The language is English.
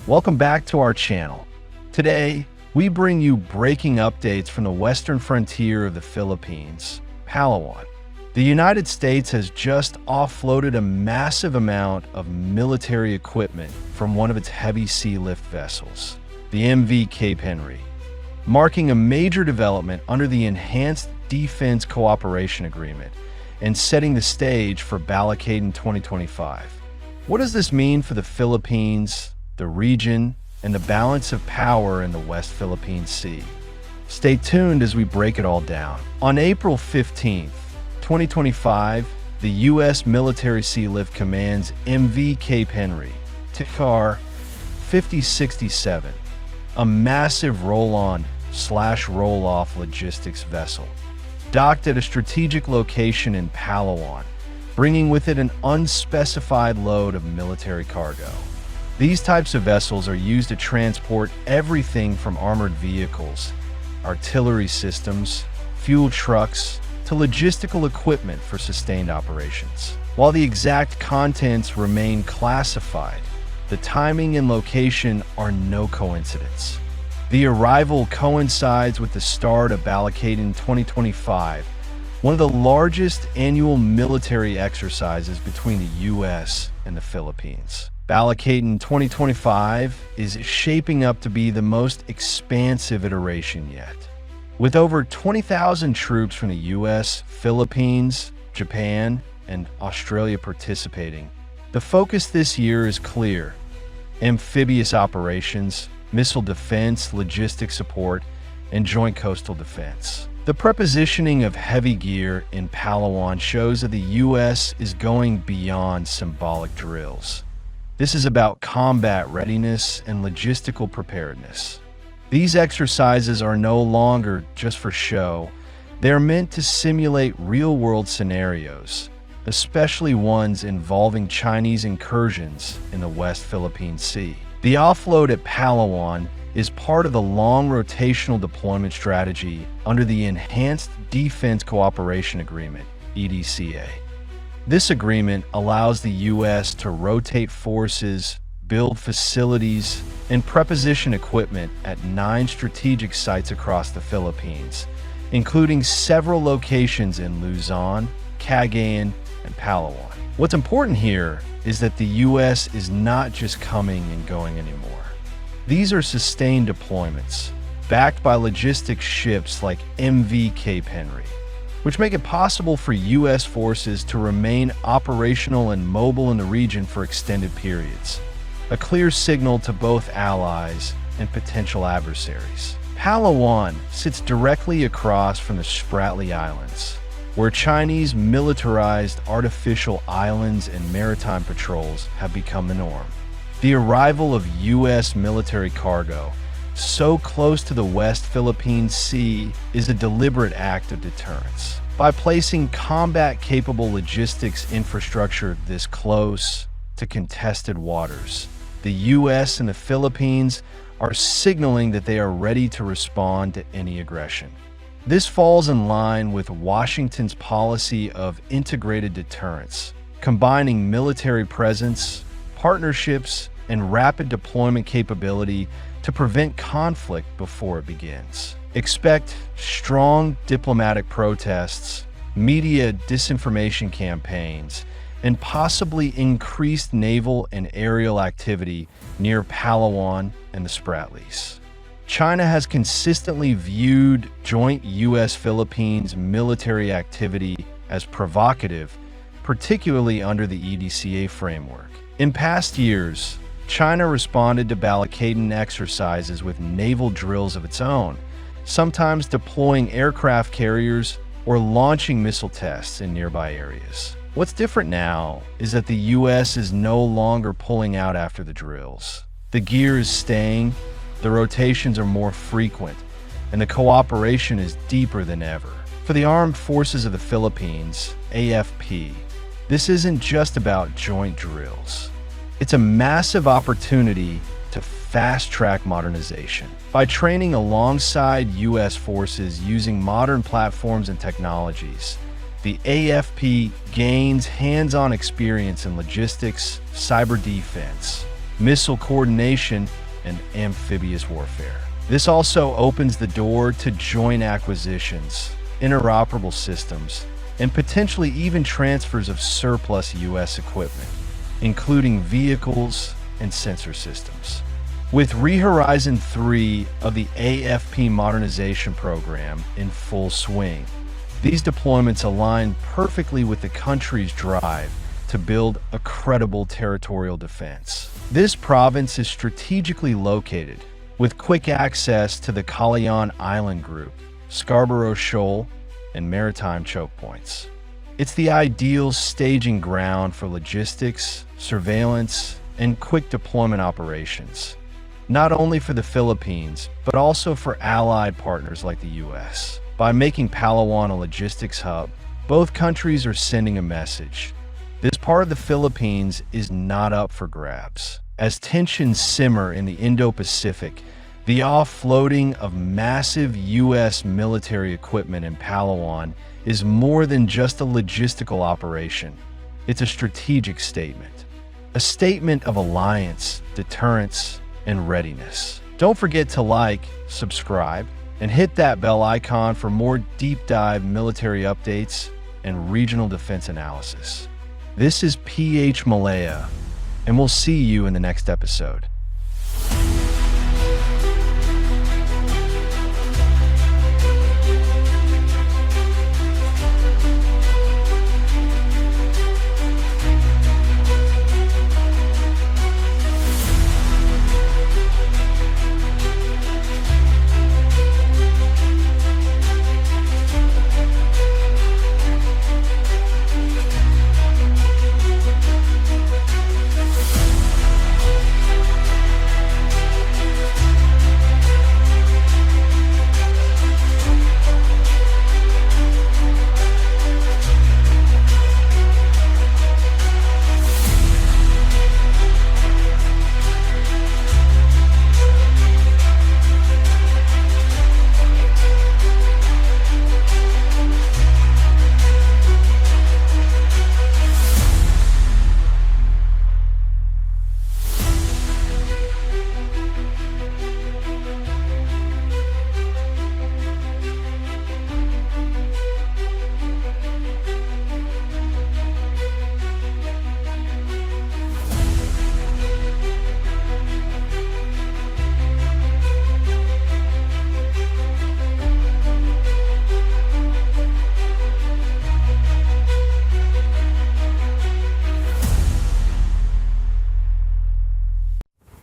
Welcome back to our channel. Today, we bring you breaking updates from the western frontier of the Philippines, Palawan. The United States has just offloaded a massive amount of military equipment from one of its heavy sealift vessels, the MV Cape Henry, marking a major development under the Enhanced Defense Cooperation Agreement and setting the stage for Balikatan 2025. What does this mean for the Philippines, the region, and the balance of power in the West Philippine Sea? Stay tuned as we break it all down. On April 15th, 2025, the U.S. Military Sealift Command's MV Cape Henry, TCAR 5067, a massive roll-on/roll-off logistics vessel, docked at a strategic location in Palawan, bringing with it an unspecified load of military cargo. These types of vessels are used to transport everything from armored vehicles, artillery systems, fuel trucks, to logistical equipment for sustained operations. While the exact contents remain classified, the timing and location are no coincidence. The arrival coincides with the start of Balikatan 2025, one of the largest annual military exercises between the U.S. and the Philippines. Balikatan 2025 is shaping up to be the most expansive iteration yet. With over 20,000 troops from the U.S., Philippines, Japan, and Australia participating, the focus this year is clear: amphibious operations, missile defense, logistics support, and joint coastal defense. The prepositioning of heavy gear in Palawan shows that the U.S. is going beyond symbolic drills. This is about combat readiness and logistical preparedness. These exercises are no longer just for show. They're meant to simulate real-world scenarios, especially ones involving Chinese incursions in the West Philippine Sea. The offload at Palawan is part of the long rotational deployment strategy under the Enhanced Defense Cooperation Agreement, EDCA. This agreement allows the U.S. to rotate forces, build facilities, and preposition equipment at 9 strategic sites across the Philippines, including several locations in Luzon, Cagayan, and Palawan. What's important here is that the U.S. is not just coming and going anymore. These are sustained deployments, backed by logistics ships like MV Cape Henry, which make it possible for U.S. forces to remain operational and mobile in the region for extended periods, a clear signal to both allies and potential adversaries. Palawan sits directly across from the Spratly Islands, where Chinese militarized artificial islands and maritime patrols have become the norm. The arrival of U.S. military cargo so close to the West Philippine Sea is a deliberate act of deterrence. By placing combat-capable logistics infrastructure this close to contested waters, the U.S. and the Philippines are signaling that they are ready to respond to any aggression. This falls in line with Washington's policy of integrated deterrence, combining military presence, partnerships, and rapid deployment capability to prevent conflict before it begins. Expect strong diplomatic protests, media disinformation campaigns, and possibly increased naval and aerial activity near Palawan and the Spratlys. China has consistently viewed joint U.S.-Philippines military activity as provocative, particularly under the EDCA framework. In past years, China responded to Balikatan exercises with naval drills of its own, sometimes deploying aircraft carriers or launching missile tests in nearby areas. What's different now is that the U.S. is no longer pulling out after the drills. The gear is staying, the rotations are more frequent, and the cooperation is deeper than ever. For the Armed Forces of the Philippines, AFP, this isn't just about joint drills. It's a massive opportunity to fast-track modernization. By training alongside U.S. forces using modern platforms and technologies, the AFP gains hands-on experience in logistics, cyber defense, missile coordination, and amphibious warfare. This also opens the door to joint acquisitions, interoperable systems, and potentially even transfers of surplus U.S. equipment, including vehicles and sensor systems. With Rehorizon 3 of the AFP Modernization program in full swing, these deployments align perfectly with the country's drive to build a credible territorial defense. This province is strategically located, with quick access to the Calayan Island Group, Scarborough Shoal, and maritime choke points. It's the ideal staging ground for logistics, surveillance, and quick deployment operations, not only for the Philippines, but also for allied partners like the U.S. By making Palawan a logistics hub, both countries are sending a message. This part of the Philippines is not up for grabs. As tensions simmer in the Indo-Pacific, the offloading of massive U.S. military equipment in Palawan is more than just a logistical operation. It's a strategic statement. A statement of alliance, deterrence, and readiness. Don't forget to like, subscribe, and hit that bell icon for more deep dive military updates and regional defense analysis. This is PH Malaya, and we'll see you in the next episode.